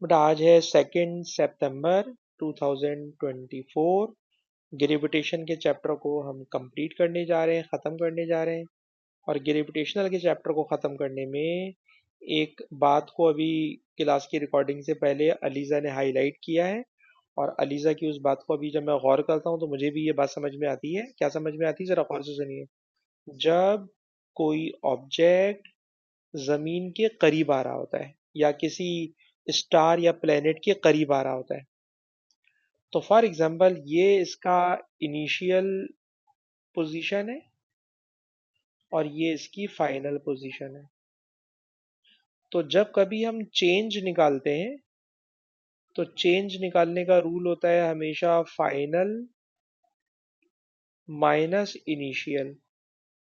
But आज है 2 सितंबर 2024। Gravitation के चैप्टर को हम कंप्लीट करने जा रहे हैं, ख़त्म करने जा रहे हैं। और ग्रेविटेशनल के चैप्टर को ख़त्म करने में एक बात को अभी क्लास की रिकॉर्डिंग से पहले अलीज़ा ने हाईलाइट किया है, और अलीज़ा की उस बात को अभी जब मैं गौर करता हूँ तो मुझे भी ये बात समझ में आती है। क्या समझ में आती है, ज़रा गौर से सुनिए। जब कोई ऑब्जेक्ट ज़मीन के करीब आ रहा होता है या किसी स्टार या प्लेनेट के करीब आ रहा होता है, तो फॉर एग्जांपल ये इसका इनिशियल पोजीशन है और ये इसकी फाइनल पोजीशन है। तो जब कभी हम चेंज निकालते हैं तो चेंज निकालने का रूल होता है हमेशा फाइनल माइनस इनिशियल।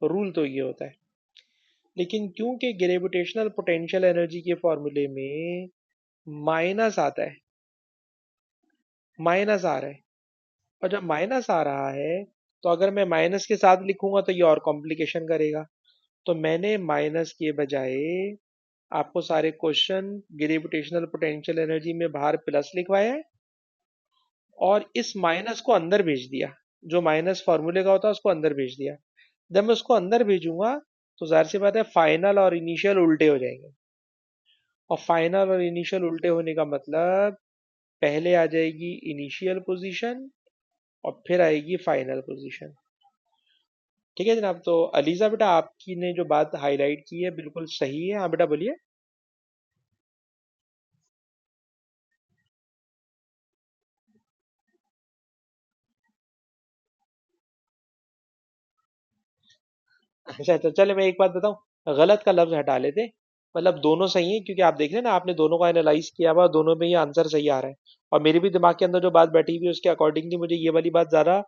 रूल तो ये होता है, लेकिन क्योंकि ग्रेविटेशनल पोटेंशियल एनर्जी के फॉर्मूले में माइनस आता है, माइनस आ रहा है, और जब माइनस आ रहा है तो अगर मैं माइनस के साथ लिखूंगा तो ये और कॉम्प्लिकेशन करेगा। तो मैंने माइनस के बजाय आपको सारे क्वेश्चन ग्रेविटेशनल पोटेंशियल एनर्जी में बाहर प्लस लिखवाया है और इस माइनस को अंदर भेज दिया। जो माइनस फॉर्मूले का होता है उसको अंदर भेज दिया। जब मैं उसको अंदर भेजूंगा तो जाहिर सी बात है फाइनल और इनिशियल उल्टे हो जाएंगे, और फाइनल और इनिशियल उल्टे होने का मतलब पहले आ जाएगी इनिशियल पोजीशन और फिर आएगी फाइनल पोजीशन। ठीक है जनाब। तो अलीजा बेटा, आपकी ने जो बात हाईलाइट की है बिल्कुल सही है। हाँ बेटा बोलिए। अच्छा तो चले मैं एक बात बताऊं, गलत का लफ्ज हटा लेते। मतलब दोनों सही है, क्योंकि आप देख रहे हैं ना, आपने दोनों को एनालाइज किया हुआ, दोनों में ये आंसर सही आ रहा है। और मेरे भी दिमाग के अंदर जो बात बैठी हुई है उसके अकॉर्डिंगली मुझे ये वाली बात ज्यादा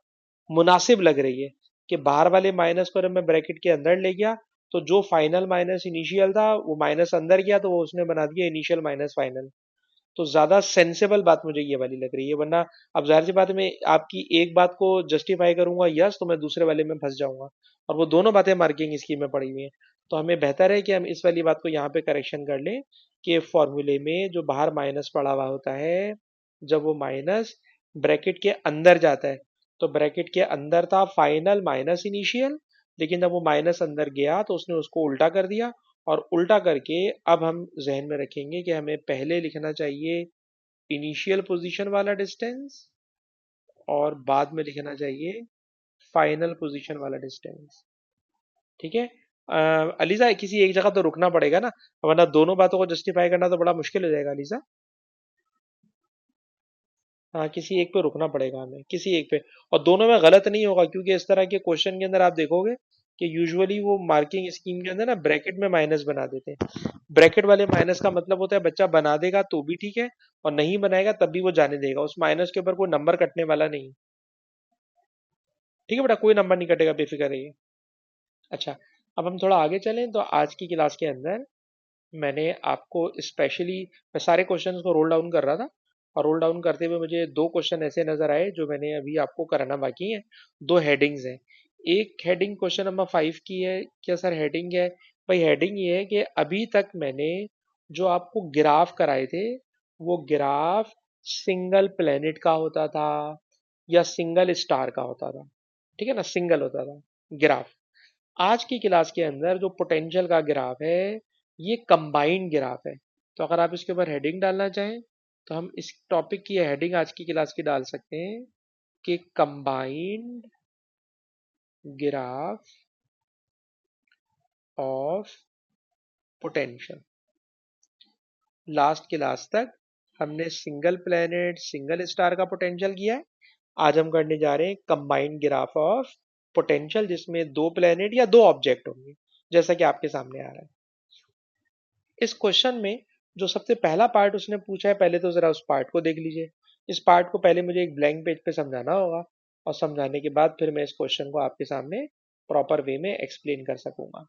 मुनासिब लग रही है कि बाहर वाले माइनस को जब मैं ब्रैकेट के अंदर ले गया तो जो फाइनल माइनस इनिशियल था वो माइनस अंदर गया तो वो उसने बना दिया इनिशियल माइनस फाइनल। तो ज्यादा सेंसेबल बात मुझे ये वाली लग रही है, वरना अब जाहिर सी बात है मैं आपकी एक बात को जस्टिफाई करूंगा यस तो मैं दूसरे वाले में फंस जाऊंगा, और वो दोनों बातें मार्किंग स्कीम में पड़ी हुई हैं। तो हमें बेहतर है कि हम इस वाली बात को यहाँ पे करेक्शन कर लें कि फॉर्मूले में जो बाहर माइनस पड़ा हुआ होता है, जब वो माइनस ब्रैकेट के अंदर जाता है, तो ब्रैकेट के अंदर था फाइनल माइनस इनिशियल, लेकिन जब वो माइनस अंदर गया तो उसने उसको उल्टा कर दिया। और उल्टा करके अब हम जहन में रखेंगे कि हमें पहले लिखना चाहिए इनिशियल पोजीशन वाला डिस्टेंस और बाद में लिखना चाहिए फाइनल पोजीशन वाला डिस्टेंस। ठीक है। अलीजा किसी एक जगह तो रुकना पड़ेगा ना, वरना दोनों बातों को जस्टिफाई करना तो बड़ा मुश्किल हो जाएगा अलीजा। हाँ किसी एक पे रुकना पड़ेगा हमें, किसी एक पे। और दोनों में गलत नहीं होगा, क्योंकि इस तरह के क्वेश्चन के अंदर आप देखोगे कि यूजुअली वो मार्किंग स्कीम के अंदर ना ब्रैकेट में माइनस बना देते हैं। ब्रैकेट वाले माइनस का मतलब होता है बच्चा बना देगा तो भी ठीक है, और नहीं बनाएगा तब भी वो जाने देगा, उस माइनस के ऊपर कोई नंबर कटने वाला नहीं। ठीक है बेटा, कोई नंबर नहीं कटेगा, बेफिक्र रहिए। अच्छा, अब हम थोड़ा आगे चलें तो आज की क्लास के अंदर मैंने आपको स्पेशली, मैं सारे क्वेश्चंस को रोल डाउन कर रहा था, और रोल डाउन करते हुए मुझे दो क्वेश्चन ऐसे नजर आए जो मैंने अभी आपको कराना बाकी है। दो हेडिंग्स हैं। एक हेडिंग क्वेश्चन नंबर 5 की है। क्या सर हेडिंग है? भाई हेडिंग ये है कि अभी तक मैंने जो आपको ग्राफ कराए थे वो ग्राफ सिंगल प्लेनेट का होता था या सिंगल स्टार का होता था। ठीक है ना, सिंगल होता था ग्राफ। आज की क्लास के अंदर जो पोटेंशियल का ग्राफ है ये कंबाइंड ग्राफ है। तो अगर आप इसके ऊपर हेडिंग डालना चाहें तो हम इस टॉपिक की हेडिंग आज की क्लास की डाल सकते हैं कि combined graph of potential. Last class तक हमने सिंगल प्लेनेट सिंगल स्टार का पोटेंशियल किया है। आज हम करने जा रहे हैं कंबाइंड ग्राफ ऑफ पोटेंशियल, जिसमें दो प्लेनेट या दो ऑब्जेक्ट होंगे, जैसा कि आपके सामने आ रहा है। इस क्वेश्चन में जो सबसे पहला पार्ट उसने पूछा है, पहले तो जरा उस पार्ट को देख लीजिए। इस पार्ट को पहले मुझे एक ब्लैंक पेज पे समझाना होगा, और समझाने के बाद फिर मैं इस क्वेश्चन को आपके सामने प्रॉपर वे में एक्सप्लेन कर सकूंगा।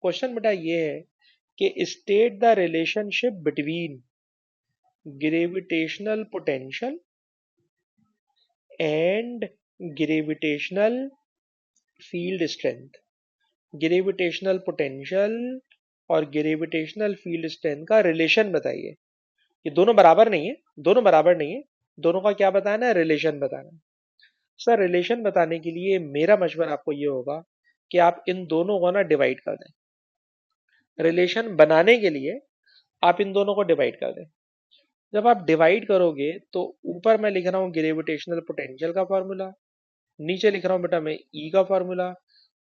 क्वेश्चन बेटा ये है कि state the relationship between gravitational potential and gravitational field strength. Gravitational potential और ग्रेविटेशनल फील्ड स्ट्रेंथ का रिलेशन बताइए। ये दोनों बराबर नहीं है, दोनों बराबर नहीं है, दोनों का क्या बताना है, रिलेशन बताना है। सर रिलेशन बताने के लिए मेरा मशवरा आपको ये होगा कि आप इन दोनों को ना डिवाइड कर दें। रिलेशन बनाने के लिए आप इन दोनों को डिवाइड कर दें। जब आप डिवाइड करोगे तो ऊपर मैं लिख रहा हूँ ग्रेविटेशनल पोटेंशियल का फॉर्मूला, नीचे लिख रहा हूँ बेटा मैं ई का फॉर्मूला।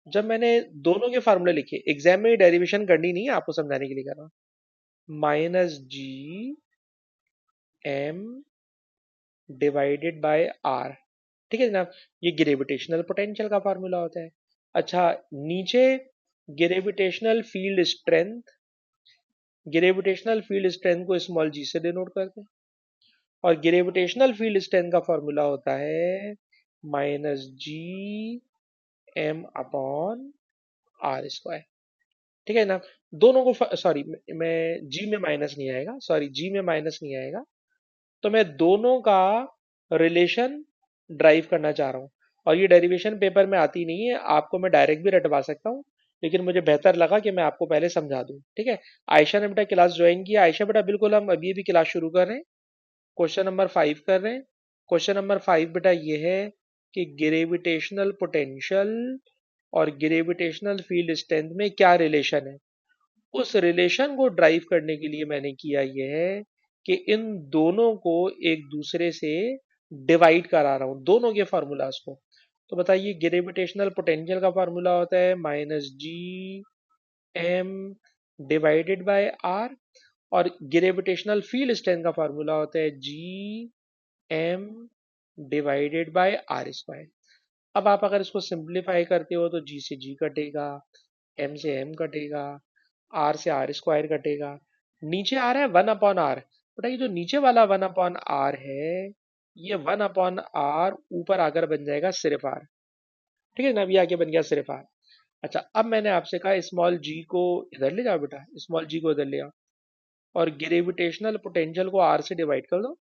जब मैंने दोनों के फार्मूले लिखे, एग्जाम में डेरिवेशन करनी नहीं है, आपको समझाने के लिए कर रहा हूँ, minus G M divided by R, ठीक है जनाब, ये ग्रेविटेशनल पोटेंशियल का फार्मूला होता है। अच्छा, नीचे gravitational field strength, gravitational field strength को स्मॉल जी से डिनोट करते हैं, और ग्रेविटेशनल फील्ड स्ट्रेंथ का फॉर्मूला होता है minus G M upon R square, ठीक है ना। दोनों को सॉरी, मैं जी में माइनस नहीं आएगा, सॉरी जी में माइनस नहीं आएगा, तो मैं दोनों का रिलेशन ड्राइव करना चाह रहा हूँ। और ये डेरिवेशन पेपर में आती नहीं है, आपको मैं डायरेक्ट भी रटवा सकता हूँ, लेकिन मुझे बेहतर लगा कि मैं आपको पहले समझा दूं, ठीक है। आयशा ने बेटा क्लास ज्वाइन किया, आयशा बेटा बिल्कुल हम अभी भी क्लास शुरू कर रहे हैं, क्वेश्चन नंबर 5 कर रहे हैं। क्वेश्चन नंबर 5 बेटा ये है कि ग्रेविटेशनल पोटेंशियल और ग्रेविटेशनल फील्ड स्ट्रेंथ में क्या रिलेशन है। उस रिलेशन को ड्राइव करने के लिए मैंने किया यह है कि इन दोनों को एक दूसरे से डिवाइड करा रहा हूं, दोनों के फार्मूलाज को। तो बताइए, ग्रेविटेशनल पोटेंशियल का फार्मूला होता है minus G M divided by R, और ग्रेविटेशनल फील्ड स्ट्रेंथ का फार्मूला होता है G M divided by R square. अब आप अगर इसको सिंप्लीफाई करते हो तो जी से जी कटेगा, एम से एम कटेगा, आर से आर स्क्वायर कटेगा, नीचे आ रहा है 1/r। बेटा ये जो नीचे वाला 1/r है, ये 1/r ऊपर आकर बन जाएगा सिर्फ आर, ठीक है ना, अभी आगे बन गया सिर्फ आर। अच्छा, अब मैंने आपसे कहा स्मॉल जी को इधर ले जाओ बेटा, स्मॉल जी को इधर ले आओ, और ग्रेविटेशनल पोटेंशियल को आर से डिवाइड कर दो।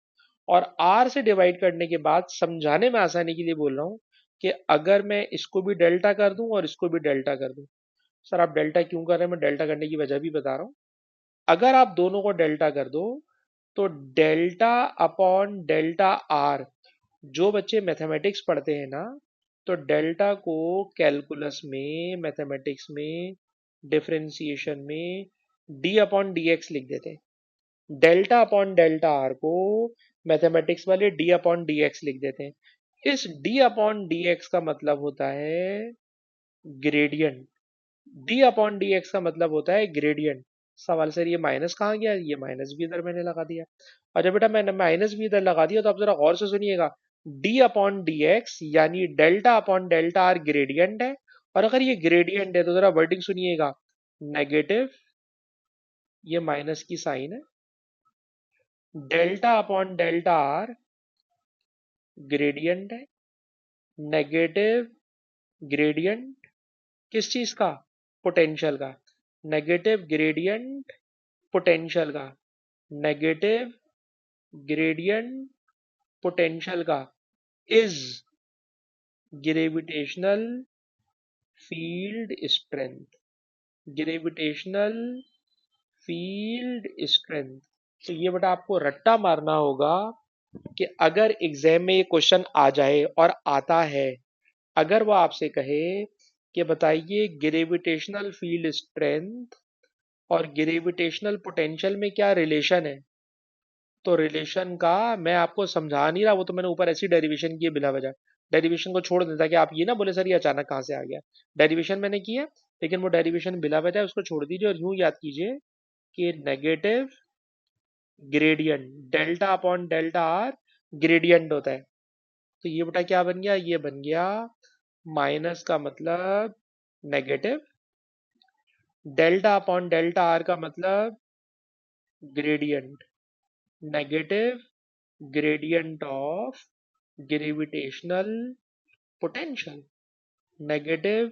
और आर से डिवाइड करने के बाद समझाने में आसानी के लिए बोल रहा हूँ कि अगर मैं इसको भी डेल्टा कर दूं और इसको भी डेल्टा कर दूं। सर आप डेल्टा क्यों कर रहे हैं, मैं डेल्टा करने की वजह भी बता रहा हूँ। अगर आप दोनों को डेल्टा कर दो तो डेल्टा अपॉन डेल्टा आर, जो बच्चे मैथमेटिक्स पढ़ते हैं ना, तो डेल्टा को कैलकुलस में, मैथमेटिक्स में, डिफरेंशिएशन में डी अपॉन डी एक्स लिख देते हैं। डेल्टा अपॉन डेल्टा आर को मैथमेटिक्स वाले डी अपॉन डी एक्स लिख देते हैं। इस डी अपॉन डी एक्स का मतलब होता है gradient, D upon D x का मतलब होता है ग्रेडियंट। सवाल सर ये माइनस कहाँ गया, ये माइनस भी इधर मैंने लगा दिया। और जब बेटा मैंने माइनस भी इधर लगा दिया तो आप जरा गौर से सुनिएगा, डी अपॉन डी एक्स यानी delta upon delta R gradient है। और अगर ये ग्रेडियंट है तो जरा वर्डिंग सुनिएगा, नेगेटिव, ये माइनस की साइन है, delta upon delta R gradient है, नेगेटिव ग्रेडियंट किस चीज का, पोटेंशियल का, नेगेटिव ग्रेडियंट पोटेंशियल का, नेगेटिव ग्रेडियंट पोटेंशियल का is gravitational field strength, gravitational field strength. तो ये बेटा आपको रट्टा मारना होगा कि अगर एग्जाम में ये क्वेश्चन आ जाए और आता है, अगर वो आपसे कहे कि बताइए ग्रेविटेशनल फील्ड स्ट्रेंथ और ग्रेविटेशनल पोटेंशियल में क्या रिलेशन है, तो रिलेशन का मैं आपको समझा नहीं रहा, वो तो मैंने ऊपर ऐसी डेरिवेशन की है बिला वजह। डेरिवेशन को छोड़ देता कि आप ये ना बोले सर ये अचानक कहाँ से आ गया। डेरिवेशन मैंने की है, लेकिन वो डेरिवेशन बिला वजह है, उसको छोड़ दीजिए और यूं याद कीजिए कि negative gradient delta upon delta R gradient होता है। तो ये बेटा क्या बन गया, ये बन गया माइनस का मतलब negative, delta upon delta R का मतलब gradient, negative gradient of gravitational potential, negative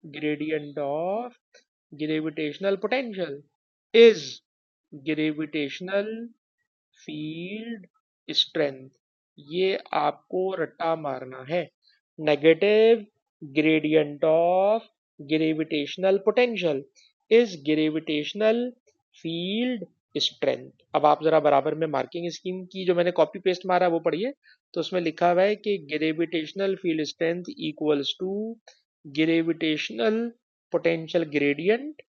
gradient of gravitational potential is gravitational field strength. ये आपको रट्टा मारना है, negative gradient of gravitational potential is gravitational field strength. अब आप जरा बराबर में मार्किंग स्कीम की जो मैंने कॉपी पेस्ट मारा वो पढ़िए। तो उसमें लिखा हुआ है कि gravitational field strength equals to gravitational potential gradient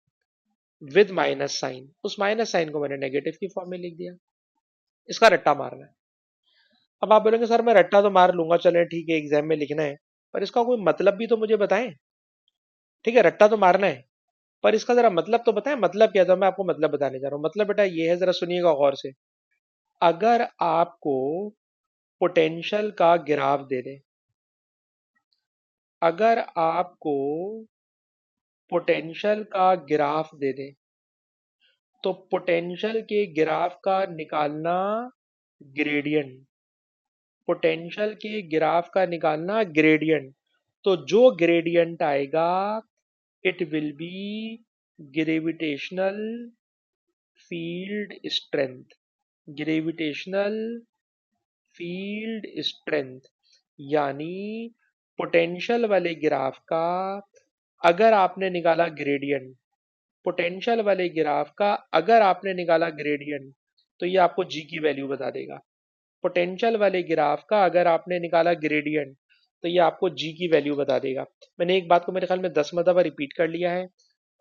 with minus sign. उस माइनस साइन को मैंने नेगेटिव की फॉर्म में लिख दिया। इसका रट्टा मारना है। अब आप बोलेंगे सर मैं रट्टा तो मार लूंगा, चले ठीक है एग्जाम में लिखना है, पर इसका कोई मतलब भी तो मुझे बताएं। ठीक है रट्टा तो मारना है, पर इसका जरा मतलब तो बताएं, मतलब क्या था। मैं आपको मतलब बताने जा रहा हूँ। मतलब बेटा ये है, जरा सुनिएगा गौर से। अगर आपको पोटेंशियल का ग्राफ दे दे, अगर आपको पोटेंशियल का ग्राफ दे दे, तो पोटेंशियल के ग्राफ का निकालना ग्रेडियंट, पोटेंशियल के ग्राफ का निकालना ग्रेडियंट। तो जो ग्रेडियंट आएगा it will be gravitational field strength, gravitational field strength. यानी पोटेंशियल वाले ग्राफ का अगर आपने निकाला ग्रेडियंट, पोटेंशियल वाले ग्राफ का अगर आपने निकाला ग्रेडियंट, तो ये आपको जी की वैल्यू बता देगा। पोटेंशियल वाले ग्राफ का अगर आपने निकाला ग्रेडियंट, तो ये आपको जी की वैल्यू बता देगा। मैंने एक बात को मेरे ख्याल में 10 मरतबा रिपीट कर लिया है।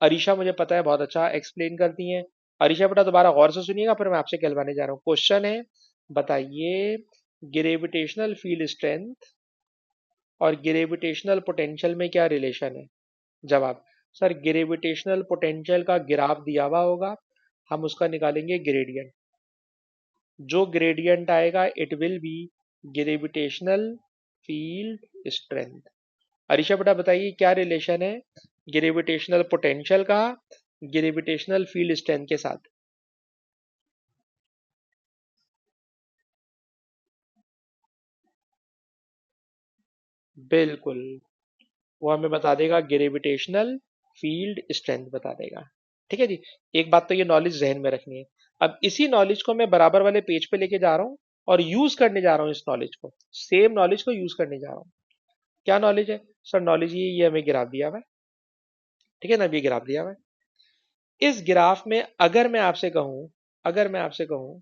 अरीशा मुझे पता है बहुत अच्छा एक्सप्लेन करती हैं। अरीशा बेटा दोबारा गौर से सुनिएगा, फिर मैं आपसे कहलवाने जा रहा हूँ। क्वेश्चन है, बताइए ग्रेविटेशनल फील्ड स्ट्रेंथ और ग्रेविटेशनल पोटेंशियल में क्या रिलेशन है। जवाब, सर ग्रेविटेशनल पोटेंशियल का ग्राफ दिया हुआ होगा, हम उसका निकालेंगे ग्रेडियंट। जो ग्रेडियंट आएगा it will be gravitational field strength. Arisha बेटा बताइए क्या रिलेशन है ग्रेविटेशनल पोटेंशियल का ग्रेविटेशनल फील्ड स्ट्रेंथ के साथ। बिल्कुल, वो हमें बता देगा ग्रेविटेशनल फील्ड स्ट्रेंथ बता देगा। ठीक है जी। एक बात तो ये नॉलेज जहन में रखनी है। अब इसी नॉलेज को मैं बराबर वाले पेज पे लेके जा रहा हूँ और यूज करने जा रहा हूँ। इस नॉलेज को, सेम नॉलेज को यूज करने जा रहा हूँ। क्या नॉलेज है सर? नॉलेज ये हमें ग्राफ दिया हुआ है। ठीक है ना, ये ग्राफ दिया हुआ है। इस ग्राफ में अगर मैं आपसे कहूं, अगर मैं आपसे कहूं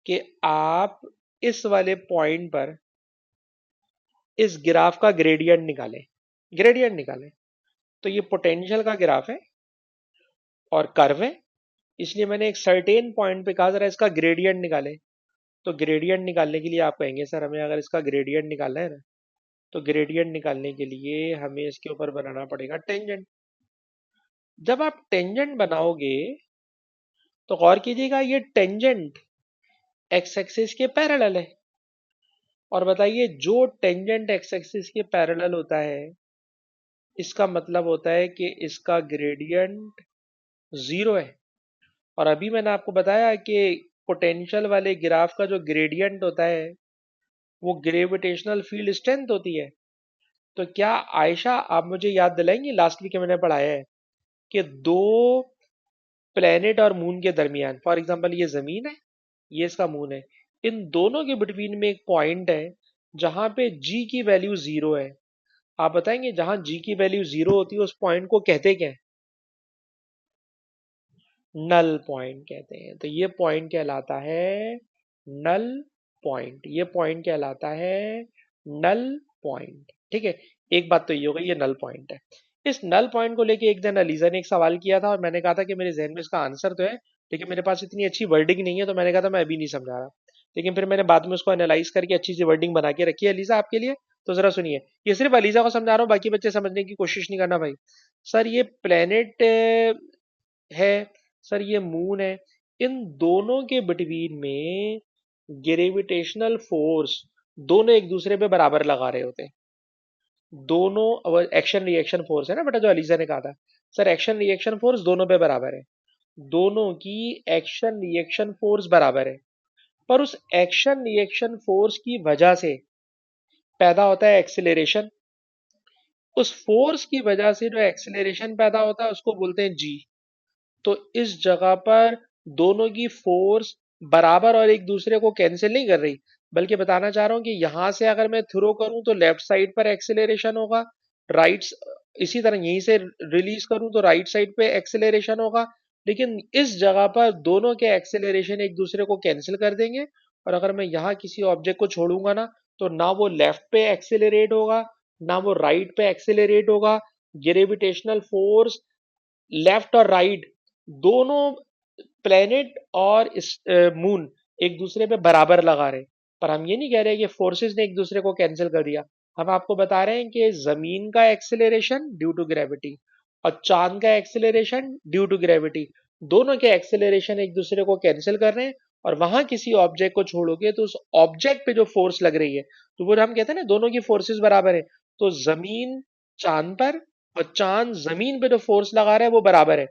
कि आप इस वाले पॉइंट पर इस ग्राफ का ग्रेडियंट निकालें, ग्रेडियंट निकालें, तो ये पोटेंशियल का ग्राफ है और कर्व है, इसलिए मैंने एक सर्टेन पॉइंट पे कहा जरा इसका ग्रेडियंट निकाले। तो ग्रेडियंट निकालने के लिए आप कहेंगे सर हमें अगर इसका ग्रेडियंट निकालना है ना, तो ग्रेडियंट निकालने के लिए हमें इसके ऊपर बनाना पड़ेगा टेंजेंट। जब आप टेंजेंट बनाओगे तो गौर कीजिएगा ये टेंजेंट एक्स एक्सिस के पैरेलल है। और बताइए जो टेंजेंट एक्स एक्सिस के पैरेलल होता है, इसका मतलब होता है कि इसका ग्रेडियंट जीरो है। और अभी मैंने आपको बताया कि पोटेंशियल वाले ग्राफ का जो ग्रेडियंट होता है वो ग्रेविटेशनल फील्ड स्ट्रेंथ होती है। तो क्या आयशा आप मुझे याद दिलाएंगी, लास्ट वीक मैंने पढ़ाया है कि दो प्लेनेट और मून के दरमियान, फॉर एग्जांपल ये जमीन है, ये इसका मून है, इन दोनों के बिटवीन में एक पॉइंट है जहां पे जी की वैल्यू जीरो है। आप बताएंगे जहां जी की वैल्यू जीरो होती है उस पॉइंट को कहते क्या है? नल पॉइंट कहते हैं। तो ये पॉइंट कहलाता है नल पॉइंट, ये पॉइंट कहलाता है नल पॉइंट। ठीक है, एक बात तो ये हो गई, ये नल पॉइंट है। इस नल पॉइंट को लेके एक दिन अलीजा ने एक सवाल किया था और मैंने कहा था कि मेरे जहन में इसका आंसर तो है, लेकिन मेरे पास इतनी अच्छी वर्डिंग नहीं है, तो मैंने कहा था मैं अभी नहीं समझा रहा। लेकिन फिर मैंने बाद में उसको एनालाइज करके अच्छी सी वर्डिंग बना के रखी है अलीजा आपके लिए। तो जरा सुनिए, ये सिर्फ अलीजा को समझा रहा हूँ, बाकी बच्चे समझने की कोशिश नहीं करना भाई। सर ये प्लेनेट है, सर ये मून है, इन दोनों के बिटवीन में ग्रेविटेशनल फोर्स दोनों एक दूसरे पे बराबर लगा रहे होते हैं। दोनों एक्शन रिएक्शन फोर्स है ना बेटा, जो अलीजा ने कहा था, सर एक्शन रिएक्शन फोर्स दोनों पे बराबर है, दोनों की एक्शन रिएक्शन फोर्स बराबर है। पर उस एक्शन रिएक्शन फोर्स की वजह से पैदा होता है एक्सिलरेशन। उस फोर्स की वजह से जो एक्सिलरेशन पैदा होता है उसको बोलते हैं जी। तो इस जगह पर दोनों की फोर्स बराबर और एक दूसरे को कैंसिल नहीं कर रही, बल्कि बताना चाह रहा हूं कि यहां से अगर मैं थ्रो करूं तो लेफ्ट साइड पर एक्सेलरेशन होगा, राइट इसी तरह यहीं से रिलीज करूं तो राइट साइड पे एक्सेलरेशन होगा। लेकिन इस जगह पर दोनों के एक्सेलरेशन एक दूसरे को कैंसिल कर देंगे, और अगर मैं यहाँ किसी ऑब्जेक्ट को छोड़ूंगा ना, तो ना वो लेफ्ट पे एक्सेलरेट होगा, ना वो राइट पे एक्सेलरेट होगा। ग्रेविटेशनल फोर्स लेफ्ट और राइट दोनों प्लेनेट और मून एक दूसरे पे बराबर लगा रहे हैं। पर हम ये नहीं कह रहे कि फोर्सेस ने एक दूसरे को कैंसिल कर दिया। हम आपको बता रहे हैं कि जमीन का एक्सेलरेशन ड्यू टू ग्रेविटी और चांद का एक्सेलरेशन ड्यू टू ग्रेविटी, दोनों के एक्सेलरेशन एक दूसरे को कैंसिल कर रहे हैं। और वहां किसी ऑब्जेक्ट को छोड़ोगे तो उस ऑब्जेक्ट पे जो फोर्स लग रही है, तो वो हम कहते हैं ना दोनों की फोर्सेस बराबर है। तो जमीन चांद पर और चांद जमीन पे जो फोर्स लगा रहा है वो बराबर है।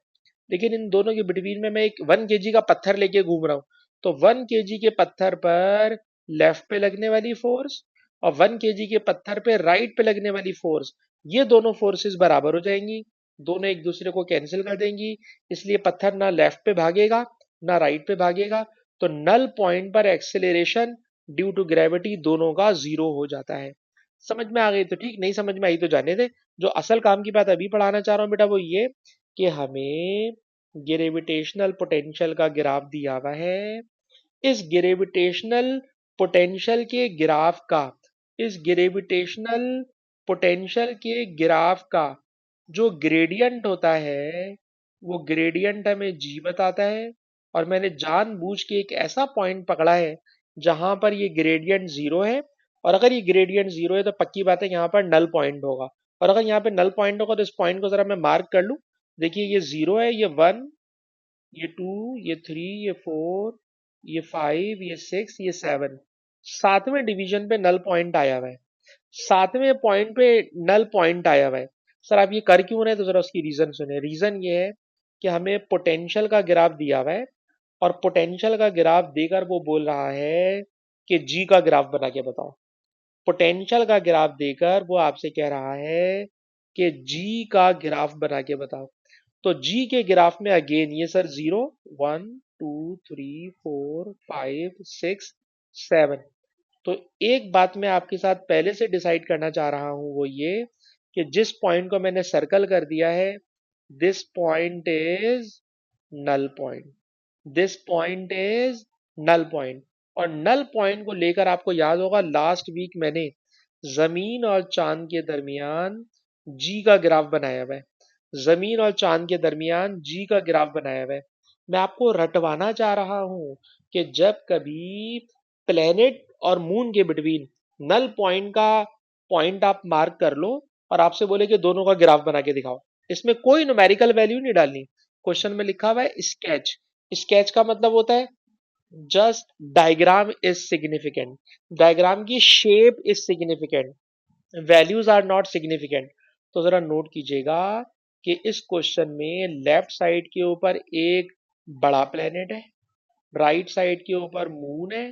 लेकिन इन दोनों के बिटवीन में मैं एक 1 kg का पत्थर लेके घूम रहा हूँ, तो 1 kg के पत्थर पर लेफ्ट पे लगने वाली फोर्स और 1 kg के पत्थर पे राइट पे लगने वाली फोर्स, ये दोनों फोर्सेस बराबर हो जाएंगी, दोनों एक दूसरे को कैंसिल कर देंगी। इसलिए पत्थर ना लेफ्ट पे भागेगा ना राइट पे भागेगा। तो नल पॉइंट पर एक्सेलरेशन ड्यू टू ग्रेविटी दोनों का जीरो हो जाता है। समझ में आ गई तो ठीक, नहीं समझ में आई तो जाने दे। जो असल काम की बात अभी पढ़ाना चाह रहा हूँ बेटा वो ये कि हमें ग्रेविटेशनल पोटेंशियल का ग्राफ दिया हुआ है। इस ग्रेविटेशनल पोटेंशियल के ग्राफ का इस ग्रेविटेशनल पोटेंशियल के ग्राफ का जो ग्रेडियंट होता है, वो ग्रेडियंट हमें जी बताता है। और मैंने जानबूझ के एक ऐसा पॉइंट पकड़ा है जहां पर ये ग्रेडियंट जीरो है। और अगर ये ग्रेडियंट जीरो है तो पक्की बात है यहाँ पर नल पॉइंट होगा। और अगर यहाँ पे नल पॉइंट होगा तो इस पॉइंट को जरा मैं मार्क कर लूं। देखिए ये जीरो है, ये वन, ये टू, ये थ्री, ये फोर, ये फाइव, ये सिक्स, ये सेवन। सातवें डिवीजन पे नल पॉइंट आया हुआ है। सातवें पॉइंट पे नल पॉइंट आया हुआ है। सर आप ये कर क्यों रहे हैं, तो जरा उसकी रीजन सुने। रीजन ये है कि हमें पोटेंशियल का ग्राफ दिया हुआ है, और पोटेंशियल का ग्राफ देकर वो बोल रहा है कि जी का ग्राफ बना के बताओ। पोटेंशियल का ग्राफ देकर वो आपसे कह रहा है कि जी का ग्राफ बना के बताओ। तो जी के ग्राफ में अगेन ये sir zero, one, two, three, four, five, six, seven. तो एक बात मैं आपके साथ पहले से डिसाइड करना चाह रहा हूं वो ये कि जिस पॉइंट को मैंने सर्कल कर दिया है, this point is null point. This point is null point. और नल पॉइंट को लेकर आपको याद होगा लास्ट वीक मैंने जमीन और चांद के दरमियान जी का ग्राफ बनाया हुआ है। जमीन और चांद के दरमियान जी का ग्राफ बनाया हुआ है। मैं आपको रटवाना चाह रहा हूं कि जब कभी प्लेनेट और मून के बिटवीन नल पॉइंट का पॉइंट आप मार्क कर लो और आपसे बोले कि दोनों का ग्राफ बना के दिखाओ, इसमें कोई न्यूमेरिकल वैल्यू नहीं डालनी। क्वेश्चन में लिखा हुआ है स्केच। स्केच का मतलब होता है just diagram is significant, diagram की shape is significant, values are not significant. तो जरा नोट कीजिएगा कि इस क्वेश्चन में लेफ्ट साइड के ऊपर एक बड़ा प्लेनेट है, राइट साइड के ऊपर मून है।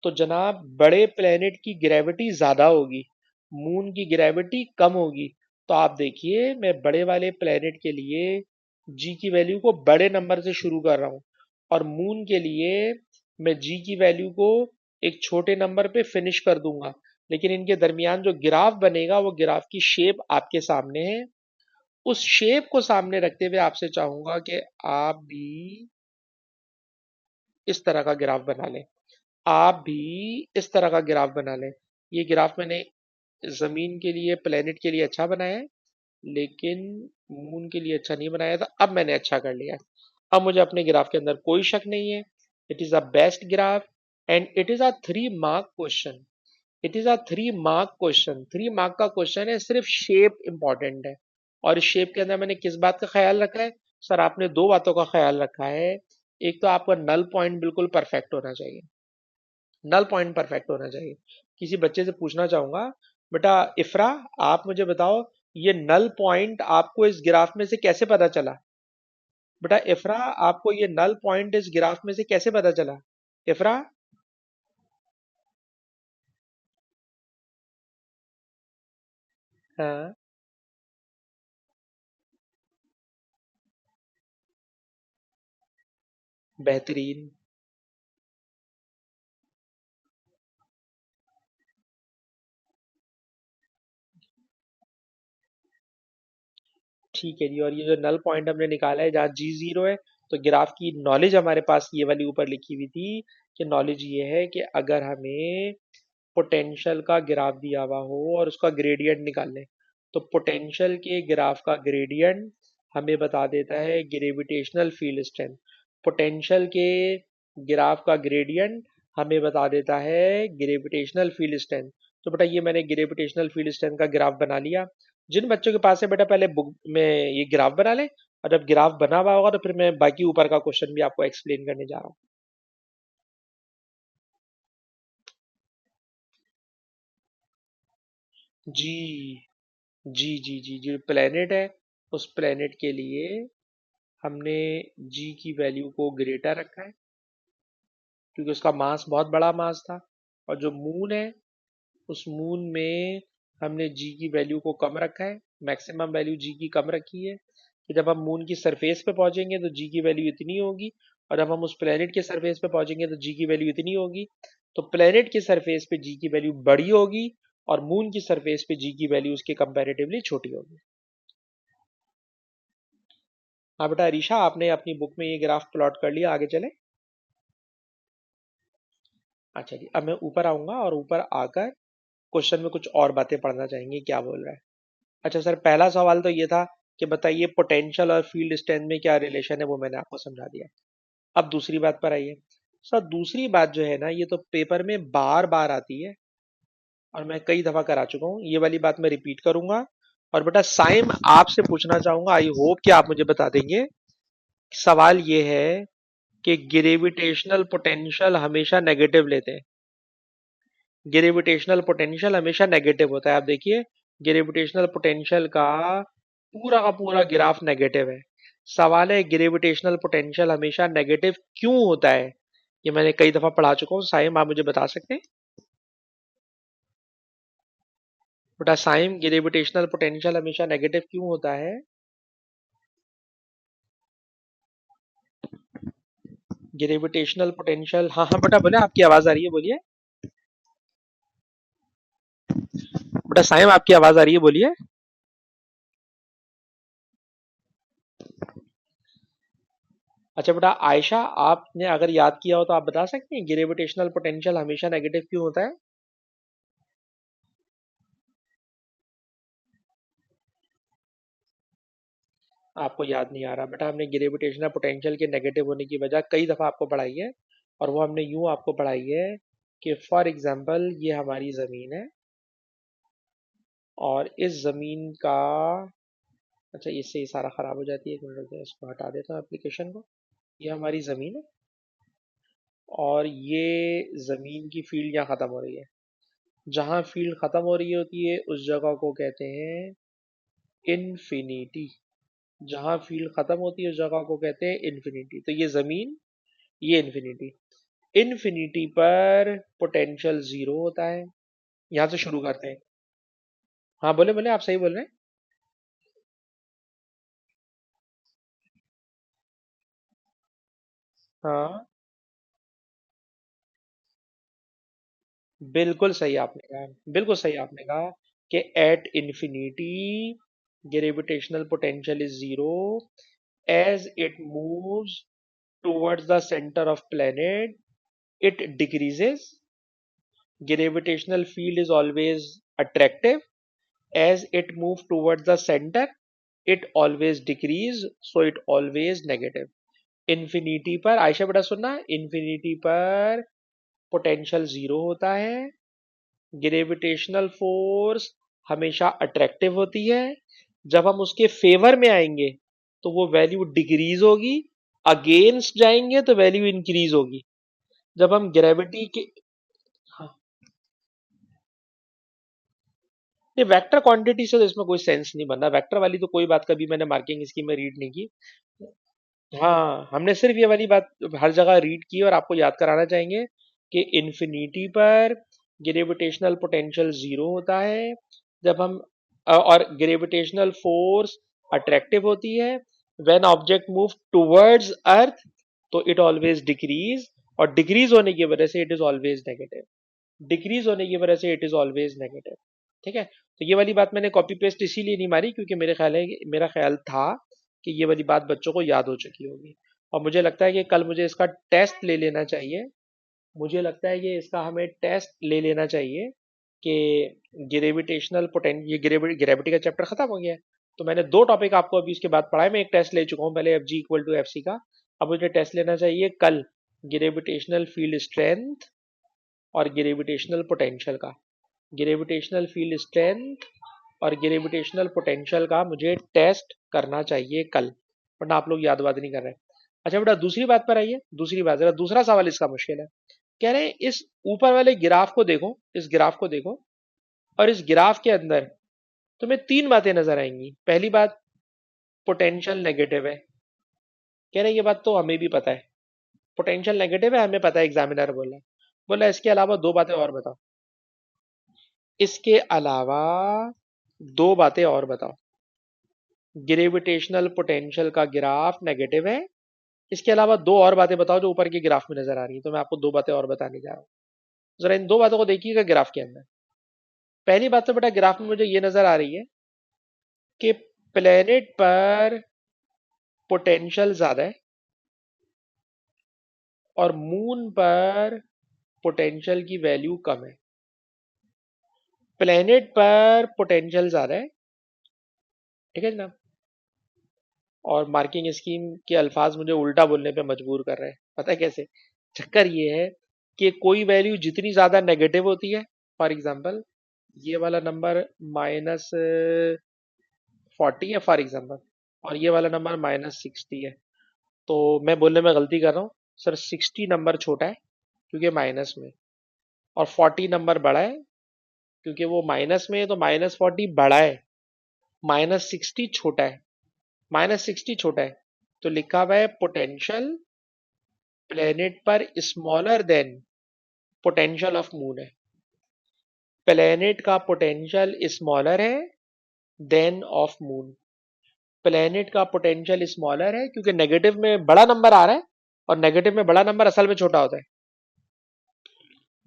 तो जनाब बड़े प्लेनेट की ग्रेविटी ज्यादा होगी, मून की ग्रेविटी कम होगी। तो आप देखिए मैं बड़े वाले प्लेनेट के लिए जी की वैल्यू को बड़े नंबर से शुरू कर रहा हूं, और मून के लिए मैं जी की वैल्यू को एक छोटे नंबर पे फिनिश कर दूंगा। लेकिन इनके दरमियान जो ग्राफ बनेगा वो ग्राफ की शेप आपके सामने है। उस शेप को सामने रखते हुए आपसे चाहूंगा कि आप भी इस तरह का ग्राफ बना लें। आप भी इस तरह का ग्राफ बना लें। ये ग्राफ मैंने जमीन के लिए, प्लेनेट के लिए अच्छा बनाया है, लेकिन मून के लिए अच्छा नहीं बनाया था। अब मैंने अच्छा कर लिया है। अब मुझे अपने ग्राफ के अंदर कोई शक नहीं है। It is a best graph and it is a 3 mark question. It is a 3 mark question. 3 mark का क्वेश्चन है, सिर्फ शेप इंपॉर्टेंट है। और इस शेप के अंदर मैंने किस बात का ख्याल रखा है? सर आपने दो बातों का ख्याल रखा है। एक तो आपका नल पॉइंट बिल्कुल परफेक्ट होना चाहिए, नल पॉइंट परफेक्ट होना चाहिए। किसी बच्चे से पूछना चाहूंगा, बेटा इफ्रा आप मुझे बताओ ये नल पॉइंट आपको इस ग्राफ में से कैसे पता चला? बेटा इफ्रा आपको ये नल पॉइंट इस ग्राफ में से कैसे पता चला? इफ्रा। हाँ। बेहतरीन। ठीक है जी, और ये जो नल पॉइंट हमने निकाला है जहाँ जी जीरो है, तो ग्राफ की नॉलेज हमारे पास ये वाली ऊपर लिखी हुई थी कि नॉलेज ये है कि अगर हमें पोटेंशियल का ग्राफ दिया हुआ हो और उसका ग्रेडियंट निकालने, तो पोटेंशियल के ग्राफ का ग्रेडियंट हमें बता देता है ग्रेविटेशनल फील्ड स्ट्रेंथ। पोटेंशियल के ग्राफ का ग्रेडियंट हमें बता देता है ग्रेविटेशनल फील्ड स्ट्रेंथ। तो बेटा ये मैंने ग्रेविटेशनल फील्ड स्ट्रेंथ का ग्राफ बना लिया। जिन बच्चों के पास है बेटा पहले बुक में ये ग्राफ बना ले, और जब ग्राफ बना हुआ होगा तो फिर मैं बाकी ऊपर का क्वेश्चन भी आपको एक्सप्लेन करने जा रहा हूँ। जी जी जी जी जी प्लेनेट है, उस प्लेनेट के लिए हमने जी की वैल्यू को ग्रेटर रखा है क्योंकि उसका मास बहुत बड़ा मास था। और जो मून है, उस मून में हमने जी की वैल्यू को कम रखा है, मैक्सिमम वैल्यू जी की कम रखी है कि जब हम मून की सरफेस पे पहुंचेंगे तो जी की वैल्यू इतनी होगी, और जब हम उस प्लेनेट के सरफेस पे पहुंचेंगे तो जी की वैल्यू इतनी होगी। तो प्लेनेट की सरफेस पे जी की वैल्यू बड़ी होगी और मून की सरफेस पे जी की वैल्यू उसके कंपैरेटिवली छोटी होगी। हाँ बेटा अरीशा, आपने अपनी बुक में ये ग्राफ प्लॉट कर लिया, आगे चले। अच्छा जी, अब मैं ऊपर आऊंगा और ऊपर आकर क्वेश्चन में कुछ और बातें पढ़ना चाहेंगे, क्या बोल रहा है। अच्छा सर, पहला सवाल तो ये था कि बताइए पोटेंशियल और फील्ड स्ट्रेंथ में क्या रिलेशन है, वो मैंने आपको समझा दिया। अब दूसरी बात पर आइए। सर दूसरी बात जो है ना, ये तो पेपर में बार बार आती है और मैं कई दफा करा चुका हूँ, ये वाली बात मैं रिपीट करूंगा। और बेटा साइम आपसे पूछना चाहूंगा, आई होप कि आप मुझे बता देंगे। सवाल ये है कि ग्रेविटेशनल पोटेंशियल हमेशा नेगेटिव लेते हैं। ग्रेविटेशनल पोटेंशियल हमेशा नेगेटिव होता है। आप देखिए, ग्रेविटेशनल पोटेंशियल का पूरा ग्राफ नेगेटिव है। सवाल है ग्रेविटेशनल पोटेंशियल हमेशा नेगेटिव क्यों होता है। ये मैंने कई दफा पढ़ा चुका हूँ। साइम आप मुझे बता सकते हैं? बेटा साइम, ग्रेविटेशनल पोटेंशियल हमेशा नेगेटिव क्यों होता है? ग्रेविटेशनल पोटेंशियल, हाँ हाँ बेटा बोले, आपकी आवाज आ रही है, बोलिए। बेटा साइम आपकी आवाज आ रही है, बोलिए। अच्छा बेटा आयशा, आपने अगर याद किया हो तो आप बता सकते हैं ग्रेविटेशनल पोटेंशियल हमेशा नेगेटिव क्यों होता है? आपको याद नहीं आ रहा बेटा, हमने ग्रेविटेशनल पोटेंशियल के नेगेटिव होने की वजह कई दफा आपको पढ़ाई है। और वो हमने यूं आपको पढ़ाई है कि फॉर एग्जांपल ये हमारी जमीन है और इस जमीन का, अच्छा इससे ये सारा खराब हो जाती है, एक मिनट रुक जाए, इसको हटा देता हूँ एप्लीकेशन को। ये हमारी जमीन है और ये जमीन की फील्ड यहाँ खत्म हो रही है। जहां फील्ड खत्म हो रही होती है उस जगह को कहते हैं इन्फिनिटी। जहां फील्ड खत्म होती है उस जगह को कहते हैं इन्फिनिटी। तो ये जमीन, ये इन्फिनिटी। इन्फिनिटी पर पोटेंशियल जीरो होता है। यहां से शुरू करते हैं। हाँ बोले बोले, आप सही बोल रहे हैं। हाँ बिल्कुल सही आपने कहा, बिल्कुल सही आपने कहा कि at infinity gravitational potential is zero as it moves towards the center of planet it decreases. Gravitational field is always attractive. As it moves towards the center it always decrease, so it always negative. Infinity पर आयशा बेटा सुनना, infinity पर potential zero होता है, gravitational force हमेशा attractive होती है। जब हम उसके फेवर में आएंगे तो वो वैल्यू डिक्रीज होगी, अगेंस्ट जाएंगे तो वैल्यू इंक्रीज होगी। जब हम ग्रेविटी के, हाँ, ये वेक्टर क्वांटिटी से तो इसमें कोई सेंस नहीं बनना, वेक्टर वाली तो कोई बात कभी मैंने मार्किंग इसकी में रीड नहीं की। हाँ हमने सिर्फ ये वाली बात हर जगह रीड की और आपको याद कराना चाहेंगे कि इन्फिनिटी पर ग्रेविटेशनल पोटेंशियल जीरो होता है। जब हम और ग्रेविटेशनल फोर्स अट्रैक्टिव होती है। व्हेन ऑब्जेक्ट मूव टुवर्ड्स अर्थ तो इट ऑलवेज डिक्रीज, और डिक्रीज होने की वजह से it is always negative. Decrease होने की वजह से इट इज ऑलवेज नेगेटिव। ठीक है, तो ये वाली बात मैंने कॉपी पेस्ट इसीलिए नहीं मारी क्योंकि मेरे ख्याल है, मेरा ख्याल था कि ये वाली बात बच्चों को याद हो चुकी होगी। और मुझे लगता है कि कल मुझे इसका टेस्ट ले लेना चाहिए। मुझे लगता है कि इसका हमें टेस्ट ले लेना चाहिए कि ग्रेविटेशनल पोटेंशियल, ये ग्रेविटी का चैप्टर खत्म हो गया है। तो मैंने दो टॉपिक आपको अभी उसके बाद पढ़ाए। मैं एक टेस्ट ले चुका हूँ पहले, F G equal to F C का। अब मुझे टेस्ट लेना चाहिए कल ग्रेविटेशनल फील्ड स्ट्रेंथ और ग्रेविटेशनल पोटेंशियल का। ग्रेविटेशनल फील्ड स्ट्रेंथ और ग्रेविटेशनल पोटेंशियल का मुझे टेस्ट करना चाहिए कल, वरना आप लोग याद बात नहीं कर रहे। अच्छा बेटा, दूसरी बात पर आइए। दूसरी बात, जरा दूसरा सवाल इसका मुश्किल है। कह रहे हैं इस ऊपर वाले ग्राफ को देखो, इस ग्राफ को देखो, और इस ग्राफ के अंदर तुम्हें तीन बातें नजर आएंगी। पहली बात, पोटेंशियल नेगेटिव है। कह रहे ये बात तो हमें भी पता है, पोटेंशियल नेगेटिव है, हमें पता है, एग्जामिनर बोला। बोला इसके अलावा दो बातें और बताओ। इसके अलावा दो बातें और बताओ। ग्रेविटेशनल पोटेंशियल का ग्राफ नेगेटिव है, इसके अलावा दो और बातें बताओ जो ऊपर के ग्राफ में नजर आ रही है। तो मैं आपको दो बातें और बताने जा रहा हूं। जरा इन दो बातों को देखिएगा ग्राफ के अंदर। पहली बात तो बेटा, ग्राफ में मुझे ये नजर आ रही है कि प्लेनेट पर पोटेंशियल ज्यादा है और मून पर पोटेंशियल की वैल्यू कम है। प्लेनेट पर पोटेंशियल ज्यादा है, ठीक है जनाब। और मार्किंग स्कीम के अल्फाज मुझे उल्टा बोलने पे मजबूर कर रहे हैं। पता है कैसे? चक्कर ये है कि कोई वैल्यू जितनी ज्यादा नेगेटिव होती है, फॉर एग्जांपल ये वाला नंबर -40 है फॉर एग्जांपल, और ये वाला नंबर -60 है, तो मैं बोलने में गलती कर रहा हूँ सर। 60 नंबर छोटा है क्योंकि माइनस में, और 40 नंबर बड़ा है क्योंकि वो माइनस में है, तो -40 बड़ा है, -60 छोटा है। -60 छोटा है तो लिखा हुआ है पोटेंशियल प्लेनेट पर smaller than potential of moon है। प्लेनेट का पोटेंशियल स्मॉलर है देन ऑफ मून। प्लेनेट का पोटेंशियल स्मॉलर है क्योंकि नेगेटिव में बड़ा नंबर आ रहा है, और नेगेटिव में बड़ा नंबर असल में छोटा होता है।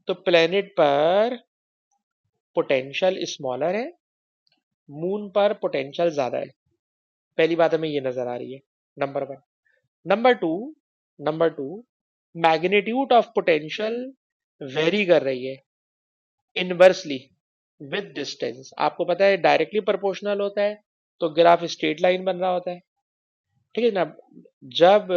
तो प्लेनेट पर पोटेंशियल स्मॉलर है, मून पर पोटेंशियल ज्यादा है। पहली बात हमें ये नजर आ रही है, number one. Number two, magnitude of potential very कर रही है इनवर्सली विद डिस्टेंस। आपको पता है डायरेक्टली प्रोपोर्शनल होता है तो ग्राफ स्ट्रेट लाइन बन रहा होता है, ठीक है ना। जब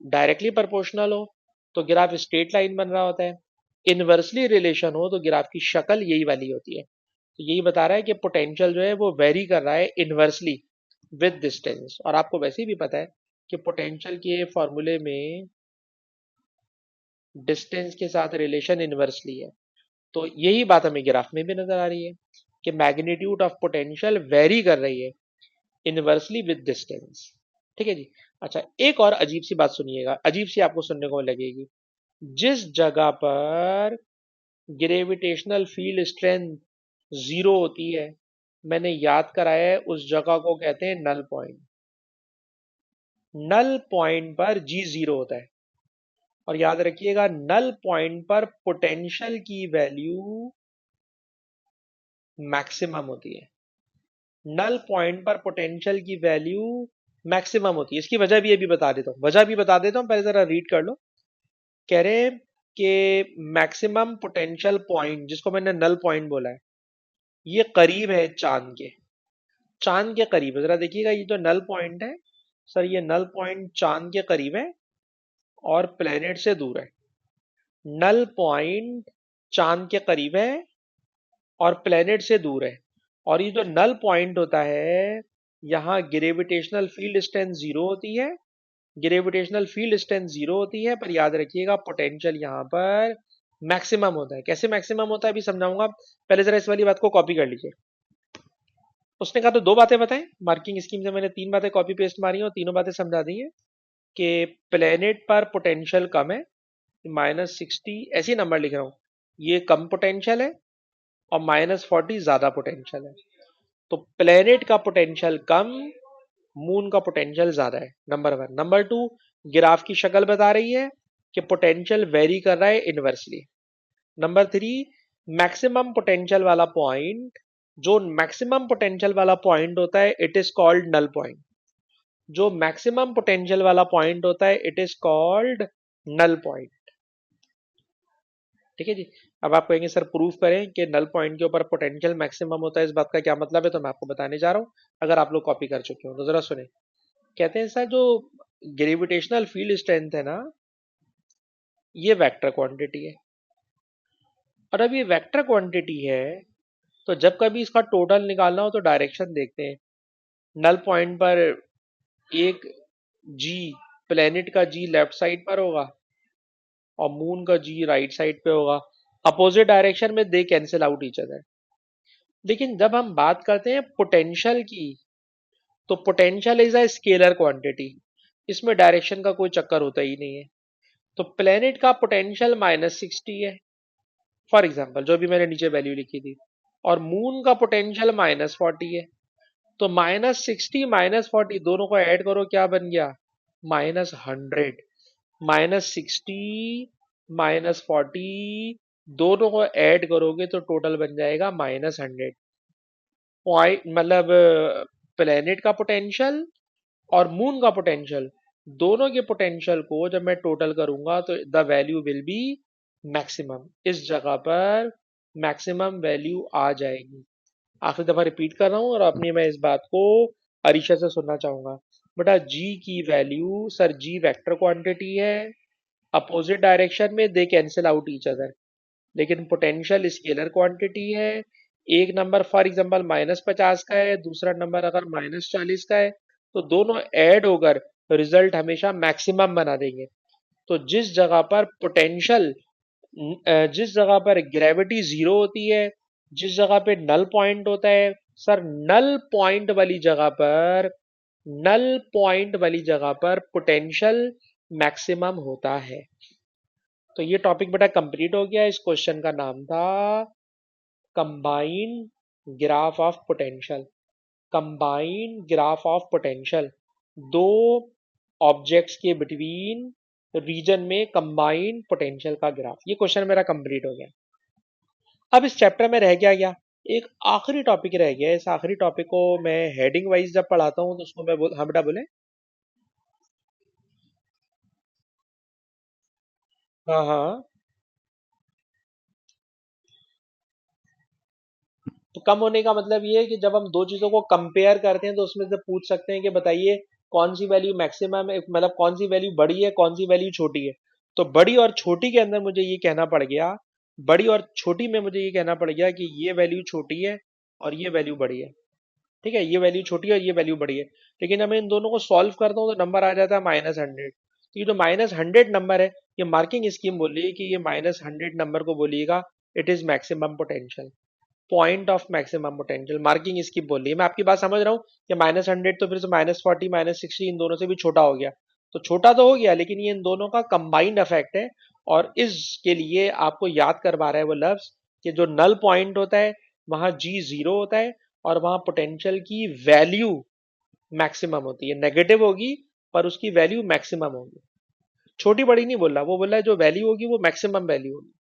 डायरेक्टली प्रोपोर्शनल हो तो ग्राफ स्ट्रेट लाइन बन रहा होता है, इनवर्सली रिलेशन हो तो ग्राफ की शक्ल यही वाली होती है। तो यही बता रहा है कि पोटेंशियल जो है वो वेरी कर रहा है इनवर्सली विद डिस्टेंस। और आपको वैसे भी पता है कि पोटेंशियल के फॉर्मूले में डिस्टेंस के साथ रिलेशन इनवर्सली है। तो यही बात हमें ग्राफ में भी नजर आ रही है कि मैग्नीट्यूड ऑफ पोटेंशियल वेरी कर रही है इनवर्सली विद डिस्टेंस, ठीक है जी। अच्छा, एक और अजीब सी बात सुनिएगा, अजीब सी आपको सुनने को लगेगी। जिस जगह पर ग्रेविटेशनल फील्ड स्ट्रेंथ जीरो होती है, मैंने याद कराया है उस जगह को कहते हैं नल पॉइंट। नल पॉइंट पर जी जीरो होता है, और याद रखिएगा नल पॉइंट पर पोटेंशियल की वैल्यू मैक्सिमम होती है। नल पॉइंट पर पोटेंशियल की वैल्यू मैक्सिमम होती है। इसकी वजह भी अभी बता देता हूं, वजह भी बता देता हूं, पहले जरा रीड कर लो। कह रहे हैं कि मैक्सिमम पोटेंशियल पॉइंट, जिसको मैंने नल पॉइंट बोला है, ये करीब है चांद के। चांद के करीब है। जरा देखिएगा, ये जो नल पॉइंट है सर, ये नल पॉइंट चांद के करीब है और प्लेनेट से दूर है। नल पॉइंट चांद के करीब है और प्लेनेट से दूर है। और ये जो नल पॉइंट होता है, यहाँ ग्रेविटेशनल फील्ड स्ट्रेंथ जीरो होती है। ग्रेविटेशनल फील्ड स्ट्रेंथ जीरो होती है, पर याद रखिएगा पोटेंशियल यहाँ पर मैक्सिमम होता है। कैसे मैक्सिमम होता है अभी समझाऊंगा, पहले जरा इस वाली बात को कॉपी कर लीजिए। उसने कहा तो दो बातें बताएं, मार्किंग स्कीम से मैंने तीन बातें कॉपी पेस्ट मारी और तीनों बातें समझा दी है कि प्लेनेट पर पोटेंशियल कम है, -60 ऐसे नंबर लिख रहा हूं, ये कम पोटेंशियल है, और -40 ज्यादा पोटेंशियल है। तो प्लेनेट का पोटेंशियल कम, मून का पोटेंशियल ज्यादा है, number one. Number two, graph की शक्ल बता रही है कि पोटेंशियल वेरी कर रहा है inversely. Number three, maximum potential वाला पॉइंट, जो मैक्सिमम पोटेंशियल वाला पॉइंट होता है, it is called null point. जो मैक्सिमम पोटेंशियल वाला पॉइंट होता है it is called null point. ठीक है जी। अब आप कहेंगे सर प्रूफ करें कि नल पॉइंट के ऊपर पोटेंशियल मैक्सिमम होता है, इस बात का क्या मतलब है? तो मैं आपको बताने जा रहा हूँ, अगर आप लोग कॉपी कर चुके हो तो जरा सुने। कहते हैं सर जो ग्रेविटेशनल फील्ड स्ट्रेंथ है ना, ये वेक्टर क्वांटिटी है। और अब ये वेक्टर क्वांटिटी है, तो जब कभी इसका टोटल निकालना हो तो डायरेक्शन देखते हैं। नल पॉइंट पर एक जी, प्लेनेट का जी लेफ्ट साइड पर होगा और मून का जी राइट साइड पे होगा। अपोजिट डायरेक्शन में दे कैंसिल आउट ईच अदर। लेकिन जब हम बात करते हैं पोटेंशियल की, तो potential is a scalar quantity, इसमें डायरेक्शन का कोई चक्कर होता ही नहीं है। तो प्लेनेट का पोटेंशियल -60 है फॉर एग्जाम्पल, जो भी मैंने नीचे वैल्यू लिखी थी, और मून का पोटेंशियल -40 है। तो -60 -40 दोनों को ऐड करो, क्या बन गया? -100। -60 -40 दोनों को ऐड करोगे तो टोटल बन जाएगा -100। पॉइंट मतलब प्लेनेट का पोटेंशियल और मून का पोटेंशियल, दोनों के पोटेंशियल को जब मैं टोटल करूंगा तो the value will be maximum. इस जगह पर मैक्सिमम वैल्यू आ जाएगी। आखिरी दफा रिपीट कर रहा हूं और अपनी मैं इस बात को अरीशा से सुनना चाहूंगा। बेटा जी की वैल्यू, सर जी वेक्टर क्वांटिटी है, अपोजिट डायरेक्शन में दे कैंसिल आउट ईच अदर। लेकिन पोटेंशियल स्केलर क्वांटिटी है। एक नंबर फॉर एग्जांपल -50 का है, दूसरा नंबर अगर -40 का है, तो दोनों ऐड होकर रिजल्ट हमेशा मैक्सिमम बना देंगे। तो जिस जगह पर ग्रेविटी जीरो होती है, जिस जगह पे नल पॉइंट होता है, सर नल पॉइंट वाली जगह पर पोटेंशियल मैक्सिमम होता है। तो ये टॉपिक बेटा कंप्लीट हो गया। इस क्वेश्चन का नाम था combined graph of potential. Combined graph of potential, दो ऑब्जेक्ट्स के बिटवीन रीजन में कंबाइंड पोटेंशियल का ग्राफ। ये क्वेश्चन मेरा कंप्लीट हो गया। अब इस चैप्टर में रह गया क्या? एक आखिरी टॉपिक रह गया। इस आखिरी टॉपिक को मैं हेडिंग वाइज जब पढ़ाता हूँ तो उसको मैं हाँ बेटा बोले। हाँ हाँ। तो कम होने का मतलब ये है कि जब हम दो चीजों को कंपेयर करते हैं तो उसमें से पूछ सकते हैं कि बताइए कौन सी वैल्यू मैक्सिमम है, मतलब कौन सी वैल्यू बड़ी है, कौन सी वैल्यू छोटी है। तो बड़ी और छोटी के अंदर मुझे ये कहना पड़ गया, बड़ी और छोटी में मुझे ये कहना पड़ गया कि ये वैल्यू छोटी है और ये वैल्यू बड़ी है। ठीक है, ये वैल्यू छोटी है और ये वैल्यू बड़ी है। लेकिन अब मैं इन दोनों को सॉल्व करता हूँ तो नंबर आ जाता है -100। तो ये जो -100 नंबर है, ये मार्किंग स्कीम बोल रही है कि ये -100 नंबर को बोलिएगा it is maximum potential, point of maximum potential. Marking इसकी बोल रही है। मैं आपकी बात समझ रहा हूँ कि -100 तो फिर से -40 -60 इन दोनों से भी छोटा हो गया। तो छोटा तो हो गया, लेकिन ये इन दोनों का कंबाइंड इफेक्ट है। और इसके लिए आपको याद करवा रहा है वो लफ्ज कि जो नल पॉइंट होता है वहां जी जीरो होता है और वहां पोटेंशियल की वैल्यू मैक्सिमम होती है। नेगेटिव होगी पर उसकी वैल्यू मैक्सिमम होगी। छोटी बड़ी नहीं बोल रहा, वो बोल रहा है जो वैल्यू होगी वो मैक्सिमम वैल्यू होगी।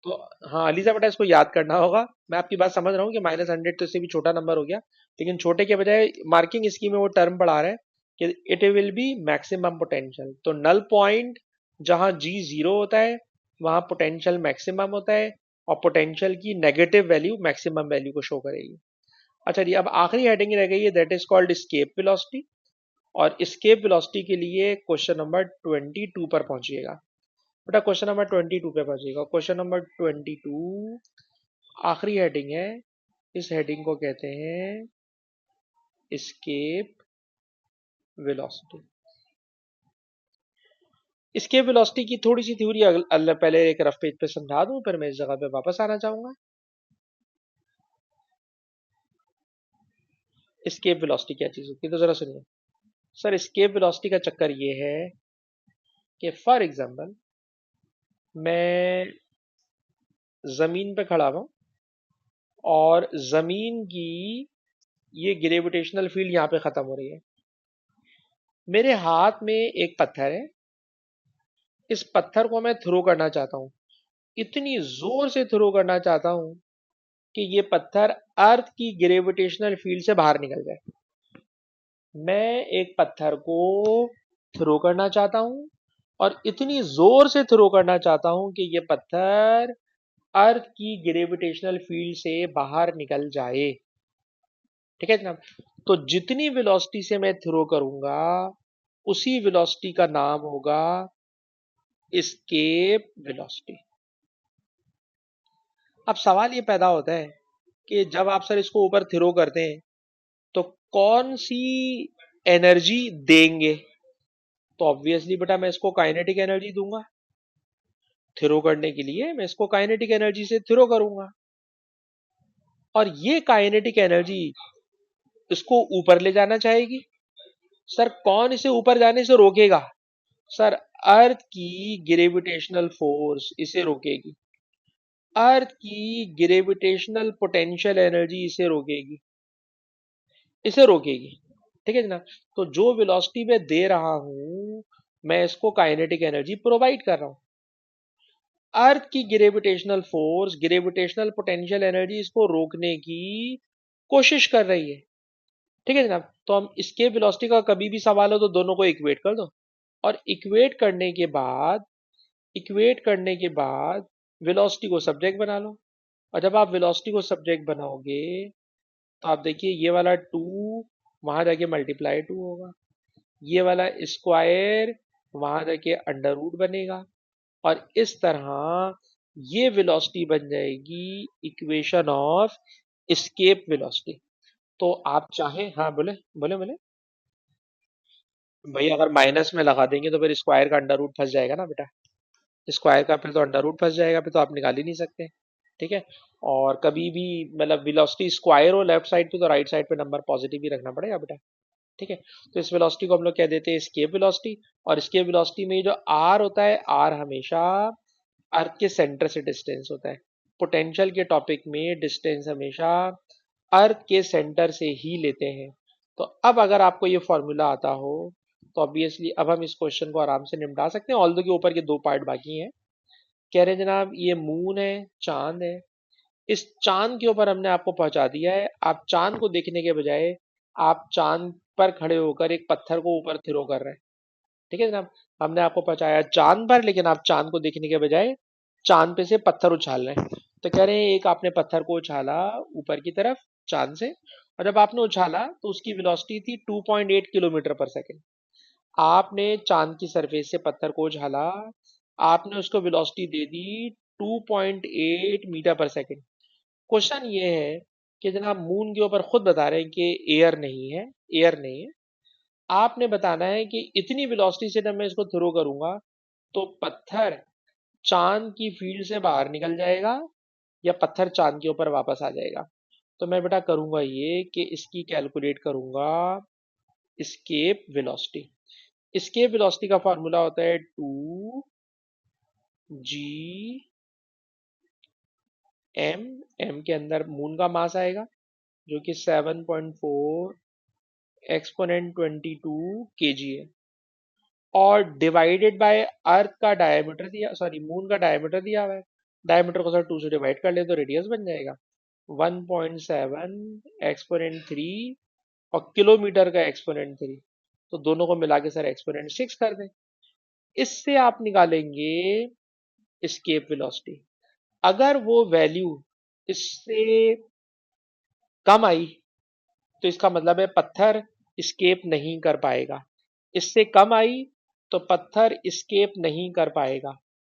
तो हाँ अलीजा बेटा, इसको याद करना होगा। मैं आपकी बात समझ रहा हूँ कि -100 तो इससे भी छोटा नंबर हो गया, लेकिन छोटे के बजाय मार्किंग स्कीम में वो टर्म पढ़ा रहा है कि it will be maximum potential. तो नल पॉइंट जहां जी जीरो होता है वहां पोटेंशियल मैक्सिमम होता है और पोटेंशियल की नेगेटिव वैल्यू मैक्सिमम वैल्यू को शो करेगी। अच्छा जी, अब आखिरी हेडिंग रह गई है, that is called escape velocity. और स्केप वेलोसिटी के लिए क्वेश्चन नंबर 22 पर पहुंचिएगा। बेटा क्वेश्चन नंबर 22 पे पहुंचिएगा। क्वेश्चन नंबर 22 आखिरी हेडिंग है। इस हेडिंग को कहते हैं स्केप वेलोसिटी। स्केप वेलोसिटी की थोड़ी सी थ्योरी पहले एक रफ पेज पे समझा दूं, फिर मैं इस जगह पे वापस आना चाहूंगा। स्केप वेलोसिटी क्या चीज होती है तो जरा सुनिए। सर स्केप वेलोसिटी का चक्कर ये है कि फॉर एग्जांपल मैं जमीन पे खड़ा हूं और जमीन की ये ग्रेविटेशनल फील्ड यहाँ पे खत्म हो रही है। मेरे हाथ में एक पत्थर है, इस पत्थर को मैं थ्रो करना चाहता हूँ, इतनी जोर से थ्रो करना चाहता हूँ कि ये पत्थर अर्थ की ग्रेविटेशनल फील्ड से बाहर निकल जाए। मैं एक पत्थर को थ्रो करना चाहता हूं और इतनी जोर से थ्रो करना चाहता हूं कि ये पत्थर अर्थ की ग्रेविटेशनल फील्ड से बाहर निकल जाए। ठीक है जनाब। तो जितनी वेलोसिटी से मैं थ्रो करूंगा उसी वेलोसिटी का नाम होगा एस्केप वेलोसिटी। अब सवाल ये पैदा होता है कि जब आप सर इसको ऊपर थ्रो करते हैं तो कौन सी एनर्जी देंगे? तो ऑब्वियसली बेटा मैं इसको काइनेटिक एनर्जी दूंगा। थ्रो करने के लिए मैं इसको काइनेटिक एनर्जी से थ्रो करूंगा और ये काइनेटिक एनर्जी इसको ऊपर ले जाना चाहेगी। सर कौन इसे ऊपर जाने से रोकेगा? सर अर्थ की ग्रेविटेशनल फोर्स इसे रोकेगी। अर्थ की ग्रेविटेशनल पोटेंशियल एनर्जी इसे रोकेगी। ठीक है जनाब। तो जो वेलोसिटी मैं दे रहा हूं मैं इसको काइनेटिक एनर्जी प्रोवाइड कर रहा हूं। अर्थ की gravitational force gravitational potential energy इसको रोकने की कोशिश कर रही है। ठीक है जनाब। तो हम इसके वेलोसिटी का कभी भी सवाल हो तो दोनों को इक्वेट कर दो और इक्वेट करने के बाद वेलोसिटी को सब्जेक्ट बना लो। और जब आप वेलोसिटी को सब्जेक्ट बनाओगे तो आप देखिए ये वाला 2 वहां जाके मल्टीप्लाई 2 होगा, ये वाला स्क्वायर वहां जाके अंडर रूट बनेगा और इस तरह ये वेलोसिटी बन जाएगी इक्वेशन ऑफ एस्केप वेलोसिटी। तो आप चाहे, हाँ बोले बोले बोले। भाई अगर माइनस में लगा देंगे तो फिर स्क्वायर का अंडर रूट फंस जाएगा ना बेटा। स्क्वायर का फिर तो अंडर रूट फंस जाएगा, फिर तो आप निकाल ही नहीं सकते। ठीक है। और कभी भी मतलब वेलोसिटी स्क्वायर हो लेफ्ट साइड पे तो राइट साइड पे नंबर पॉजिटिव ही रखना पड़ेगा बेटा। ठीक है। तो इस वेलोसिटी को हम लोग कह देते हैं स्केप वेलोसिटी। और स्केप वेलोसिटी में जो आर होता है, आर हमेशा अर्थ के सेंटर से डिस्टेंस होता है। पोटेंशियल के टॉपिक में डिस्टेंस हमेशा अर्थ के सेंटर से ही लेते हैं। तो अब अगर आपको ये फॉर्मूला आता हो तो ऑब्वियसली अब हम इस क्वेश्चन को आराम से निपटा सकते हैं। ऑल्दो के ऊपर के दो पार्ट बाकी हैं। कह रहे हैं जनाब ये मून है, चांद है, इस चांद के ऊपर हमने आपको पहुंचा दिया है। आप चांद को देखने के बजाय आप चांद पर खड़े होकर एक पत्थर को ऊपर थ्रो कर रहे हैं। ठीक है जनाब। हमने आपको पहुंचाया चांद पर लेकिन आप चांद को देखने के बजाय चांद पे से पत्थर उछाल रहे हैं। तो कह रहे हैं एक आपने पत्थर को उछाला ऊपर की तरफ चांद से, और जब आपने उछाला तो उसकी वेलोसिटी थी 2.8 किलोमीटर पर सेकेंड। आपने चांद की सरफेस से पत्थर को उछाला, आपने उसको वेलोसिटी दे दी 2.8 मीटर पर सेकेंड। क्वेश्चन ये है कि जनाब मून के ऊपर खुद बता रहे हैं कि एयर नहीं है। आपने बताना है कि इतनी वेलोसिटी से जब मैं इसको थ्रो करूंगा तो पत्थर चांद की फील्ड से बाहर निकल जाएगा या पत्थर चांद के ऊपर वापस आ जाएगा। तो मैं बेटा करूंगा ये कि इसकी कैलकुलेट करूंगा एस्केप वेलोसिटी। एस्केप वेलोसिटी का फॉर्मूला होता है 2 जी एम के अंदर मून का मास आएगा जो कि 7.4 एक्सपोनेंट 22 kg है और डिवाइडेड बाय अर्थ का डायमीटर दिया, सॉरी मून का डायमीटर दिया हुआ है। डायमीटर को सर 2 से डिवाइड कर ले तो रेडियस बन जाएगा 1.7 एक्सपोनेंट 3 और किलोमीटर का एक्सपोनेंट 3। तो दोनों को मिला के सर एक्सपोनेंट 6 कर दें। इससे आप निकालेंगे एस्केप वेलोसिटी। अगर वो वैल्यू इससे कम आई तो इसका मतलब है पत्थर एस्केप नहीं कर पाएगा। इससे कम आई तो पत्थर एस्केप नहीं कर पाएगा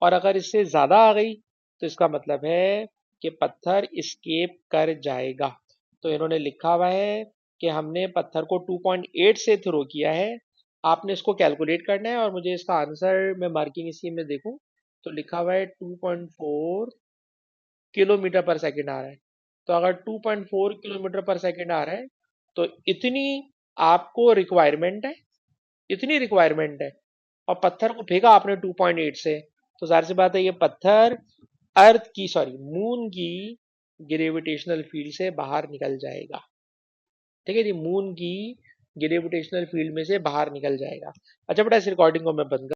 और अगर इससे ज्यादा आ गई तो इसका मतलब है कि पत्थर एस्केप कर जाएगा। तो इन्होंने लिखा हुआ है कि हमने पत्थर को 2.8 से थ्रो किया है। आपने इसको कैलकुलेट करना है और मुझे इसका आंसर मैं मार्किंग इसी में देखूं तो लिखा हुआ है 2.4 किलोमीटर पर सेकेंड आ रहा है। तो अगर 2.4 किलोमीटर पर सेकेंड आ रहा है तो आपको रिक्वायरमेंट है इतनी रिक्वायरमेंट है और पत्थर को फेंका आपने 2.8 से, तो जाहिर सी बात है ये पत्थर मून की ग्रेविटेशनल फील्ड से बाहर निकल जाएगा। ठीक है जी, मून की ग्रेविटेशनल फील्ड में से बाहर निकल जाएगा। अच्छा बेटा इस रिकॉर्डिंग को मैं बंद